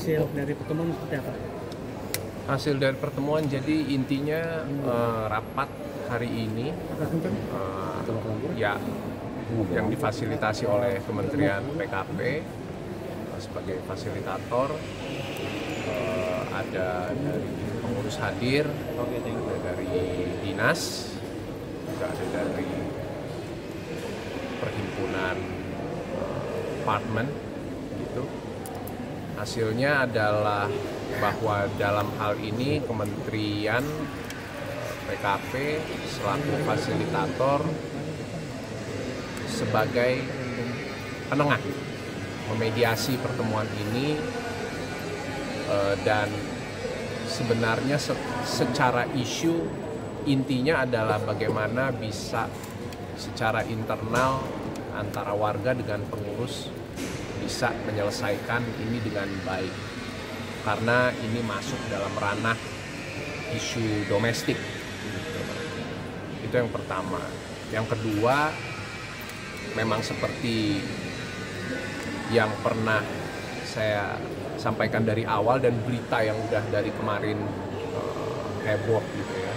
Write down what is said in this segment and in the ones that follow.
hasil dari pertemuan seperti apa? Hasil dari pertemuan jadi intinya rapat hari ini ya yang difasilitasi oleh Kementerian PKP sebagai fasilitator, ada dari pengurus hadir, ada dari dinas, juga ada dari perhimpunan apartemen gitu. Hasilnya adalah bahwa dalam hal ini Kementerian PKP selaku fasilitator sebagai penengah memediasi pertemuan ini, dan sebenarnya secara isu intinya adalah bagaimana bisa secara internal antara warga dengan pengurus bisa menyelesaikan ini dengan baik, karena ini masuk dalam ranah isu domestik. Itu yang pertama. Yang kedua, memang seperti yang pernah saya sampaikan dari awal dan berita yang udah dari kemarin heboh gitu ya,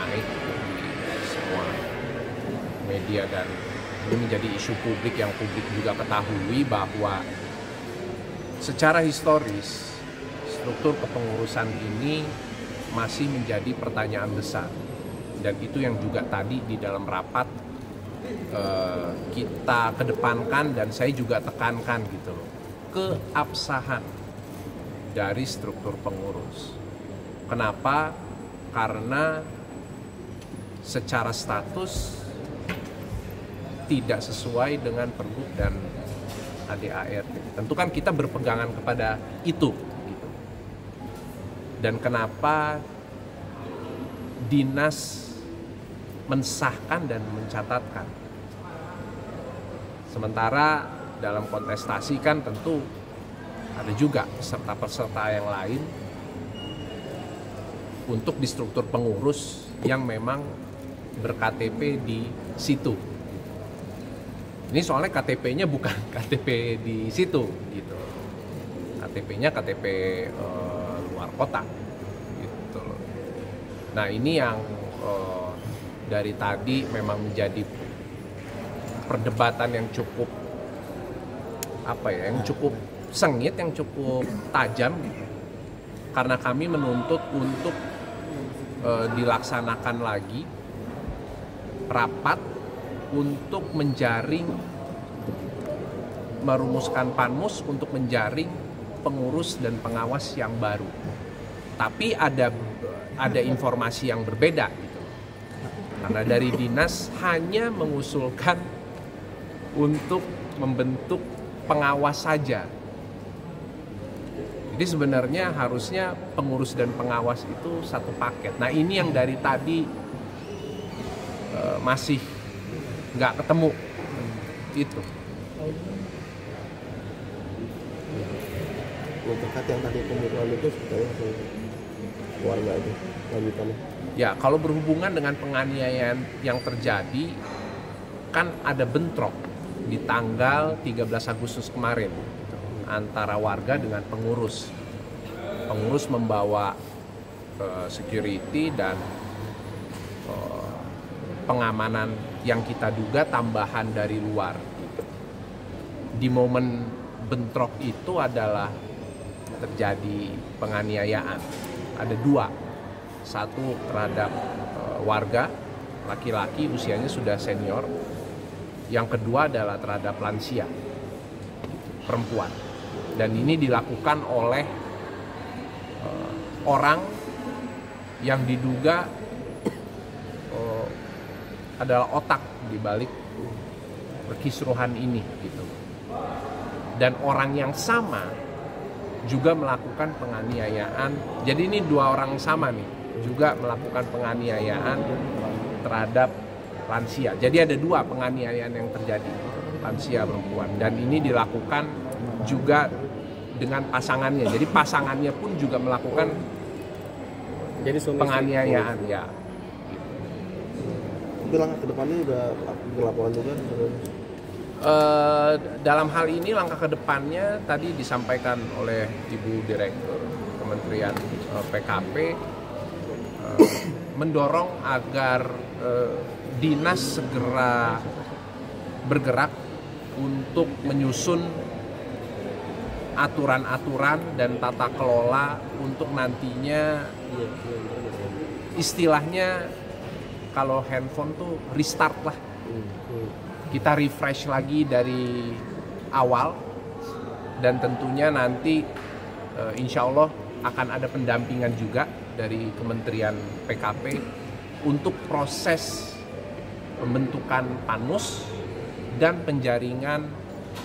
naik di semua media, dan ini menjadi isu publik yang publik juga ketahui bahwa secara historis struktur kepengurusan ini masih menjadi pertanyaan besar, dan itu yang juga tadi di dalam rapat kita kedepankan dan saya juga tekankan gitu loh, keabsahan dari struktur pengurus. Kenapa? Karena secara status tidak sesuai dengan Pergub dan ADART. Tentu kan kita berpegangan kepada itu gitu. Dan kenapa dinas mensahkan dan mencatatkan, sementara dalam kontestasi kan tentu ada juga peserta-peserta yang lain untuk di struktur pengurus yang memang ber-KTP di situ. Ini soalnya KTP-nya bukan KTP di situ gitu, KTP-nya KTP luar kota gitu. Nah ini yang dari tadi memang menjadi perdebatan yang cukup yang cukup sengit, yang cukup tajam gitu. Karena kami menuntut untuk dilaksanakan lagi rapat untuk menjaring, merumuskan panmus untuk menjaring pengurus dan pengawas yang baru. Tapi ada informasi yang berbeda gitu. Karena dari dinas hanya mengusulkan untuk membentuk pengawas saja. Jadi sebenarnya harusnya pengurus dan pengawas itu satu paket. Nah ini yang dari tadi masih nggak ketemu itu. Terkait yang tadi pembunuhan itu sebenarnya keluarga itu lanjutannya. Ya, kalau berhubungan dengan penganiayaan yang terjadi, kan ada bentrok di tanggal 13 Agustus kemarin antara warga dengan pengurus. Pengurus membawa security dan pengamanan yang kita duga tambahan dari luar. Di momen bentrok itu adalah terjadi penganiayaan. Ada dua. Satu terhadap warga laki-laki usianya sudah senior, yang kedua adalah terhadap lansia perempuan, dan ini dilakukan oleh orang yang diduga adalah otak di balik perkisruhan ini gitu. Dan orang yang sama juga melakukan penganiayaan. Jadi ini dua orang sama nih, juga melakukan penganiayaan terhadap lansia. Jadi ada dua penganiayaan yang terjadi, lansia perempuan, dan ini dilakukan juga dengan pasangannya. Jadi pasangannya pun juga melakukan penganiayaan ya. Itu langkah ke depannya udah dilakukan juga. Dalam hal ini langkah ke depannya tadi disampaikan oleh Ibu Direktur Kementerian PKP mendorong agar dinas segera bergerak untuk menyusun aturan-aturan dan tata kelola untuk nantinya istilahnya kalau handphone tuh restart lah. Kita refresh lagi dari awal dan tentunya nanti insya Allah akan ada pendampingan juga dari Kementerian PKP untuk proses pembentukan panmus dan penjaringan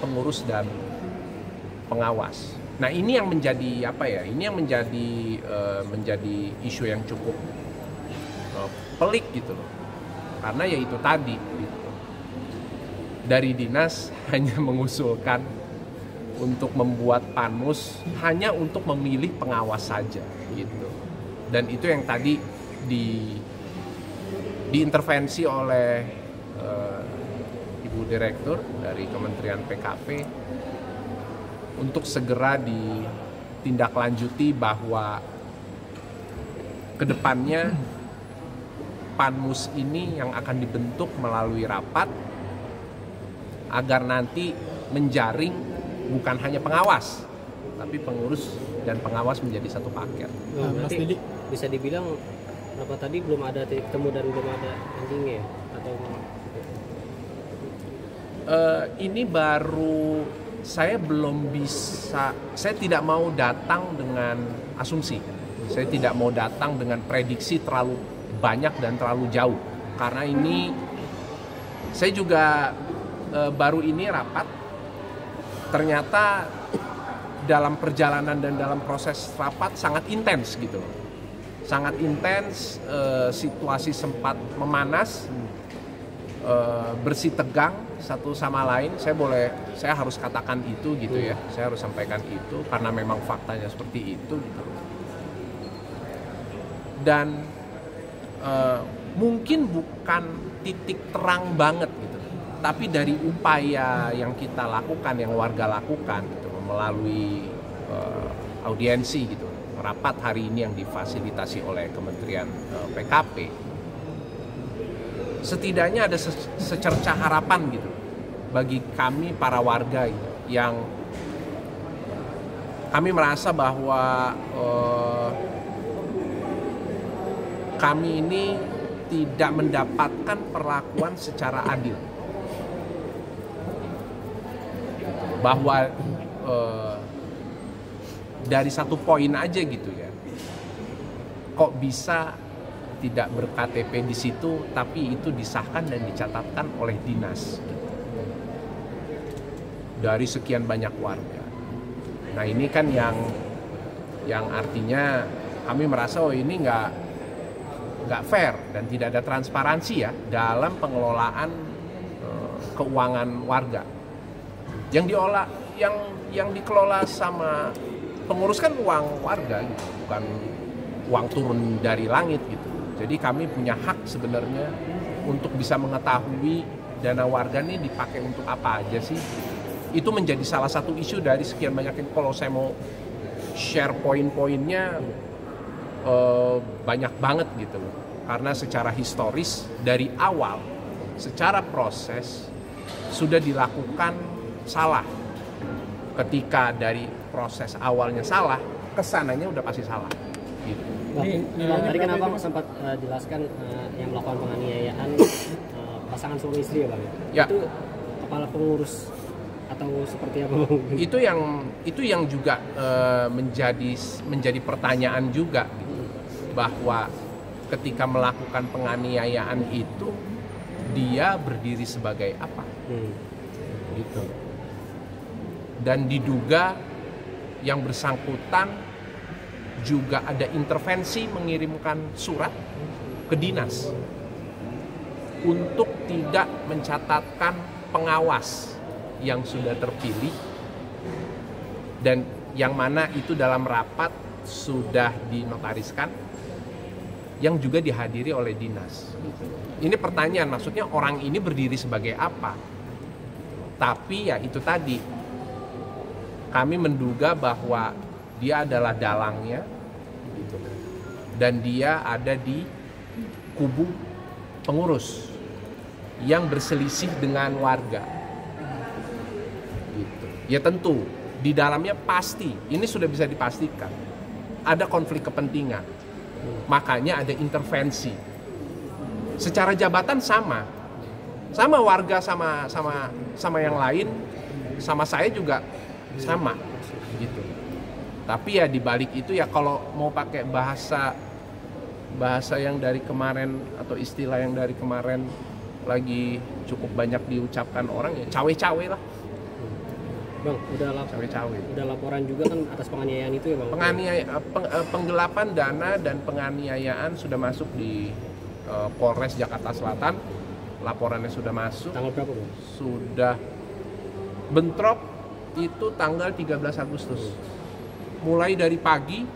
pengurus dan pengawas. Nah ini yang menjadi apa ya? Ini yang menjadi isu yang cukup pelik gitu loh. Karena ya itu tadi. Gitu. Dari dinas hanya mengusulkan untuk membuat panmus hanya untuk memilih pengawas saja gitu. Dan itu yang tadi diintervensi oleh Ibu Direktur dari Kementerian PKP untuk segera ditindaklanjuti bahwa kedepannya panmus ini yang akan dibentuk melalui rapat agar nanti menjaring bukan hanya pengawas, tapi pengurus dan pengawas menjadi satu paket. Berarti bisa dibilang apa tadi belum ada titik temu dan belum ada endingnya atau? Ini baru saya belum bisa, saya tidak mau datang dengan asumsi, saya tidak mau datang dengan prediksi terlalu banyak dan terlalu jauh, karena ini saya juga baru ini rapat, ternyata dalam perjalanan dan dalam proses rapat sangat intens gitu, sangat intens, situasi sempat memanas, bersih tegang satu sama lain. Saya harus katakan itu gitu ya, saya harus sampaikan itu karena memang faktanya seperti itu gitu. Dan mungkin bukan titik terang banget gitu, tapi dari upaya yang kita lakukan, yang warga lakukan gitu, melalui audiensi gitu, rapat hari ini yang difasilitasi oleh Kementerian PKP, setidaknya ada secercah harapan gitu bagi kami para warga gitu, yang kami merasa bahwa kami ini tidak mendapatkan perlakuan secara adil, bahwa dari satu poin aja gitu ya, kok bisa tidak ber-KTP di situ, tapi itu disahkan dan dicatatkan oleh dinas dari sekian banyak warga. Nah ini kan yang artinya kami merasa ini nggak fair dan tidak ada transparansi ya dalam pengelolaan keuangan warga. Yang dikelola sama pengurus kan uang warga gitu, bukan uang turun dari langit gitu. Jadi kami punya hak sebenarnya untuk bisa mengetahui dana warga ini dipakai untuk apa aja sih. Itu menjadi salah satu isu dari sekian banyak. Kalau saya mau share poin-poinnya banyak banget gitu loh. Karena secara historis dari awal, secara proses sudah dilakukan salah. Ketika dari proses awalnya salah, kesananya udah pasti salah gitu. Tadi kan Abang sempat jelaskan yang melakukan penganiayaan pasangan suami istri ya Bang? Ya. Itu kepala pengurus atau seperti apa Bang? Itu yang juga menjadi pertanyaan juga gitu. Bahwa ketika melakukan penganiayaan itu dia berdiri sebagai apa? Gitu. Dan diduga yang bersangkutan juga ada intervensi mengirimkan surat ke dinas untuk tidak mencatatkan pengawas yang sudah terpilih dan yang mana itu dalam rapat sudah dinotariskan yang juga dihadiri oleh dinas. Ini pertanyaan, maksudnya orang ini berdiri sebagai apa? Tapi ya itu tadi, kami menduga bahwa dia adalah dalangnya gitu. Dan dia ada di kubu pengurus yang berselisih dengan warga gitu. Ya tentu di dalamnya pasti, ini sudah bisa dipastikan, ada konflik kepentingan. Makanya ada intervensi. Secara jabatan sama warga sama yang lain, sama saya juga sama gitu. Tapi ya dibalik itu ya kalau mau pakai bahasa yang dari kemarin atau istilah yang dari kemarin lagi cukup banyak diucapkan orang, ya cawe-cawe lah. Bang, udah laporan juga kan atas penganiayaan itu ya Bang? Penggelapan dana dan penganiayaan sudah masuk di Polres Jakarta Selatan. Laporannya sudah masuk. Tanggal berapa Bang? Sudah bentrok itu tanggal 13 Agustus. Mulai dari pagi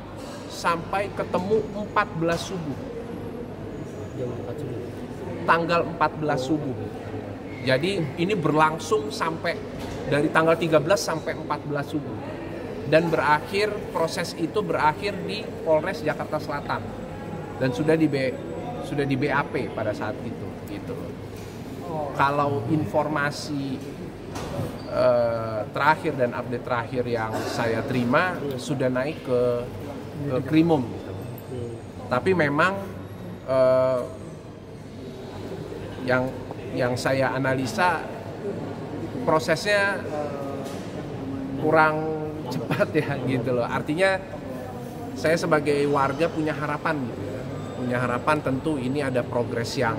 sampai ketemu 14 subuh. Jam 4 subuh. Tanggal 14 subuh. Jadi ini berlangsung sampai dari tanggal 13 sampai 14 subuh. Dan proses itu berakhir di Polres Jakarta Selatan. Dan sudah di BAP pada saat itu gitu. Kalau informasi terakhir dan update terakhir yang saya terima sudah naik ke Krimum gitu. Tapi memang yang saya analisa prosesnya kurang cepat ya gitu loh. Artinya saya sebagai warga punya harapan gitu ya. Punya harapan tentu ini ada progres yang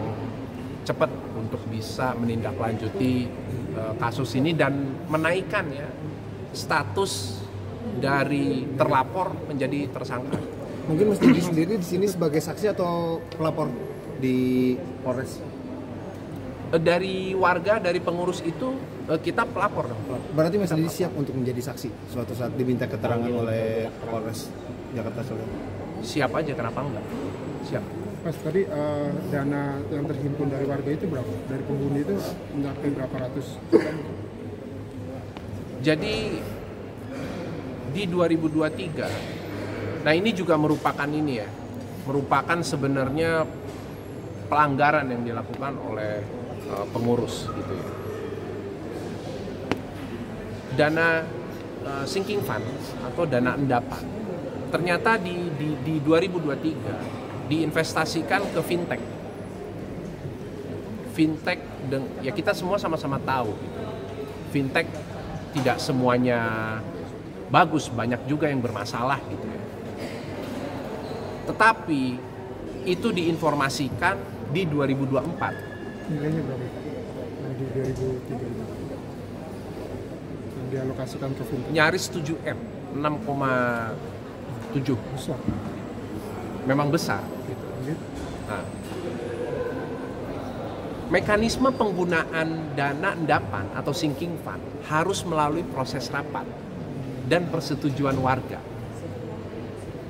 cepat untuk bisa menindaklanjuti kasus ini dan menaikkan ya status dari terlapor menjadi tersangka. Mungkin Mas Didi sendiri di sini sebagai saksi atau pelapor di Polres? Dari warga, dari pengurus itu kita pelapor dong. Berarti Mas Didi siap untuk menjadi saksi suatu saat diminta keterangan oleh Polres Jakarta Selatan? Siap aja, kenapa enggak? Siap. Mas, tadi dana yang terhimpun dari warga itu berapa? Dari penghuni itu mencapai berapa ratus? Jadi di 2023, nah ini juga merupakan sebenarnya pelanggaran yang dilakukan oleh pengurus gitu ya. Dana sinking fund atau dana endapan ternyata di 2023 diinvestasikan ke fintech. Fintech ya kita semua sama-sama tahu gitu. Fintech tidak semuanya bagus, banyak juga yang bermasalah gitu ya. Tetapi itu diinformasikan di 2024. Nilainya berapa? Di 2003 yang dialokasikan ke fintech? Nyaris 7M, 6,7. Besar. Memang besar gitu. Nah, mekanisme penggunaan dana endapan atau sinking fund harus melalui proses rapat dan persetujuan warga.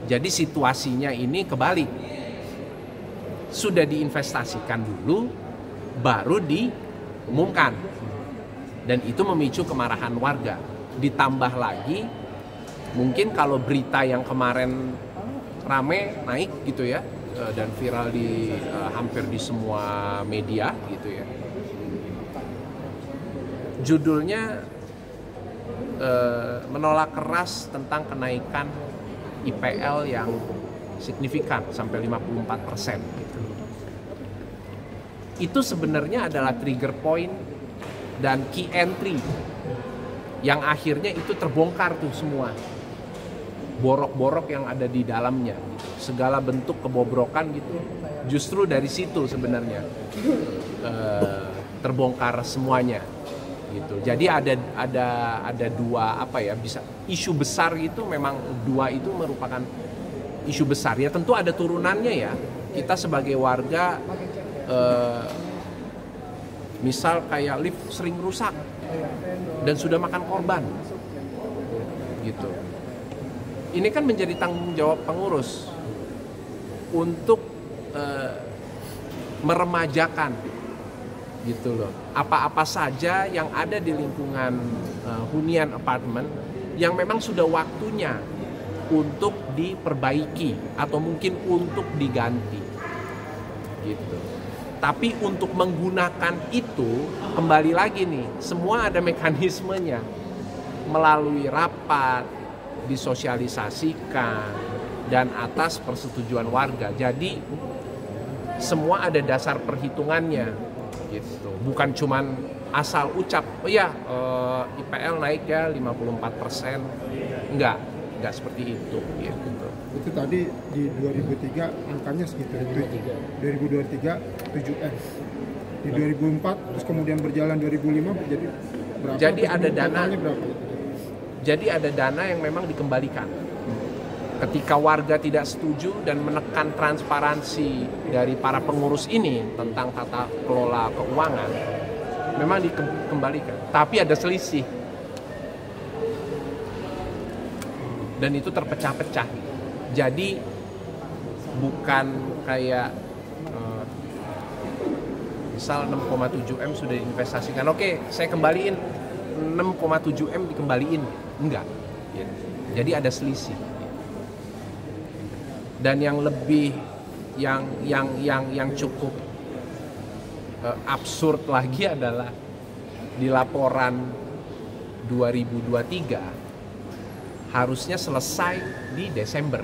Jadi situasinya ini kebalik. Sudah diinvestasikan dulu, baru diumumkan. Dan itu memicu kemarahan warga. Ditambah lagi, mungkin kalau berita yang kemarin rame naik gitu ya, dan viral di hampir di semua media gitu ya. Judulnya menolak keras tentang kenaikan IPL yang signifikan sampai 54% gitu. Itu sebenarnya adalah trigger point dan key entry yang akhirnya itu terbongkar tuh semua. Borok-borok yang ada di dalamnya gitu. Segala bentuk kebobrokan gitu justru dari situ sebenarnya terbongkar semuanya gitu. Jadi ada dua bisa isu besar gitu, memang dua itu merupakan isu besar ya. Tentu ada turunannya ya. Kita sebagai warga misal kayak lift sering rusak dan sudah makan korban gitu. Ini kan menjadi tanggung jawab pengurus untuk meremajakan gitu loh. Apa-apa saja yang ada di lingkungan hunian apartemen yang memang sudah waktunya untuk diperbaiki atau mungkin untuk diganti gitu. Tapi untuk menggunakan itu kembali lagi nih, semua ada mekanismenya melalui rapat, disosialisasikan dan atas persetujuan warga. Jadi semua ada dasar perhitungannya gitu. Bukan cuman asal ucap, oh ya IPL naik ya 54%. Enggak seperti itu gitu. Itu tadi di 2003 angkanya segitu. 2023 7M. Di 2004 terus kemudian berjalan 2005 jadi berapa? Jadi ada dana. Berapa? Jadi ada dana yang memang dikembalikan. Ketika warga tidak setuju dan menekan transparansi dari para pengurus ini tentang tata kelola keuangan, memang dikembalikan. Tapi ada selisih. Dan itu terpecah-pecah. Jadi bukan kayak misal 6,7M sudah diinvestasikan. Oke, saya kembaliin 6,7M dikembaliin. Enggak. Jadi ada selisih. Dan yang lebih yang cukup absurd lagi adalah di laporan 2023 harusnya selesai di Desember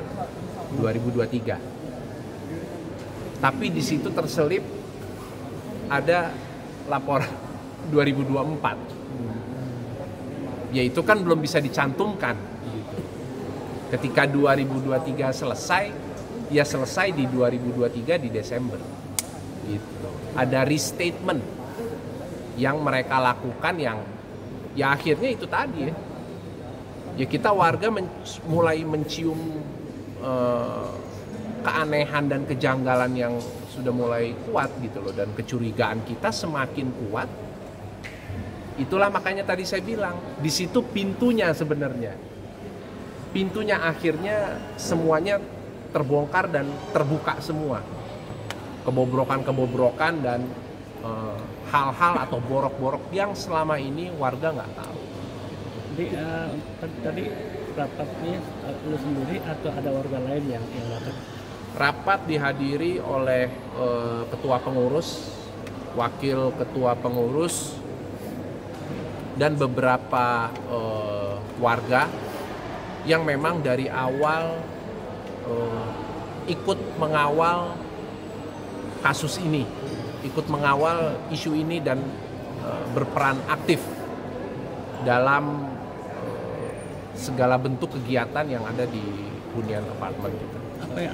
2023. Tapi di situ terselip ada laporan 2024. Yaitu kan belum bisa dicantumkan. Ketika 2023 selesai, ya selesai di 2023 di Desember. Gitu. Ada restatement yang mereka lakukan yang ya akhirnya itu tadi ya. Ya kita warga mulai mencium keanehan dan kejanggalan yang sudah mulai kuat gitu loh, dan kecurigaan kita semakin kuat. Itulah makanya tadi saya bilang di situ pintunya sebenarnya. Pintunya akhirnya semuanya terbongkar dan terbuka semua. Kebobrokan dan hal-hal atau borok-borok yang selama ini warga nggak tahu. Jadi tadi rapatnya lu sendiri atau ada warga lain yang datang? Rapat dihadiri oleh ketua pengurus, wakil ketua pengurus, dan beberapa warga yang memang dari awal ikut mengawal kasus ini, ikut mengawal isu ini dan berperan aktif dalam segala bentuk kegiatan yang ada di hunian apartemen kita. Apa yang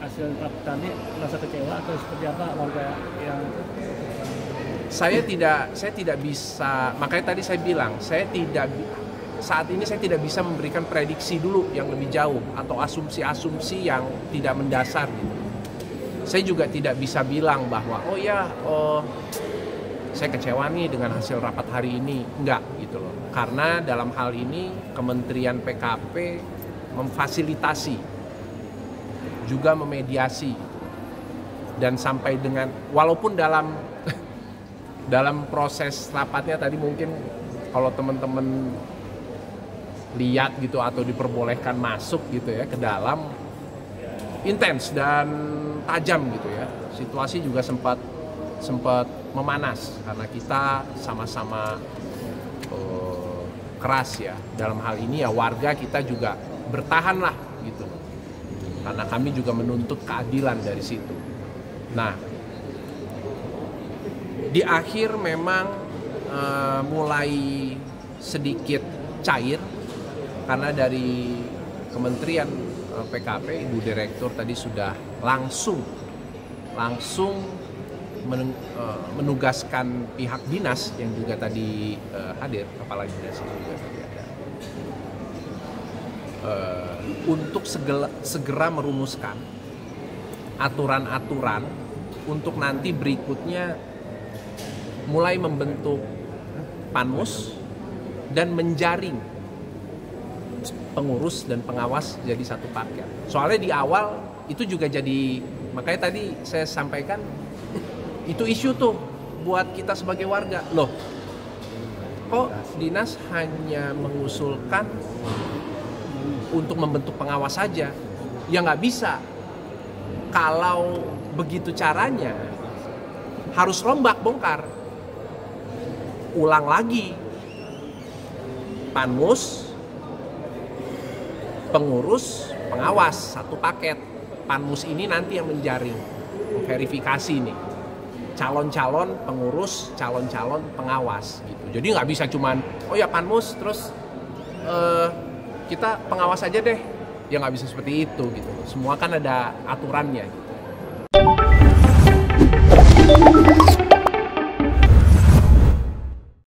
hasil rapat tadi, merasa kecewa atau seperti apa warga yang? Saya tidak bisa, makanya tadi saya bilang saat ini saya tidak bisa memberikan prediksi dulu yang lebih jauh atau asumsi-asumsi yang tidak mendasar gitu. Saya juga tidak bisa bilang bahwa saya kecewa nih dengan hasil rapat hari ini, enggak gitu loh. Karena dalam hal ini Kementerian PKP memfasilitasi, juga memediasi, dan sampai dengan walaupun dalam proses rapatnya tadi mungkin kalau teman-teman lihat gitu atau diperbolehkan masuk gitu ya ke dalam, intens dan tajam gitu ya. Situasi juga sempat memanas karena kita sama-sama keras ya. Dalam hal ini ya warga kita juga bertahan lah gitu. Karena kami juga menuntut keadilan dari situ. Nah, di akhir memang mulai sedikit cair karena dari Kementerian PKP, Ibu Direktur tadi sudah langsung menugaskan pihak dinas yang juga tadi hadir, kepala dinas itu juga tadi ada, untuk segera merumuskan aturan-aturan untuk nanti berikutnya mulai membentuk panmus dan menjaring pengurus dan pengawas jadi satu paket. Soalnya di awal itu juga jadi, makanya tadi saya sampaikan itu isu tuh buat kita sebagai warga. Loh, kok dinas hanya mengusulkan untuk membentuk pengawas saja? Ya nggak bisa. Kalau begitu caranya, harus rombak, bongkar. Ulang lagi. Panmus, pengurus, pengawas, satu paket. Panmus ini nanti yang menjaring, verifikasi nih. Calon-calon pengurus, calon-calon pengawas gitu. Jadi nggak bisa cuman, oh ya Panmus, terus kita pengawas aja deh. Ya nggak bisa seperti itu gitu. Semua kan ada aturannya gitu.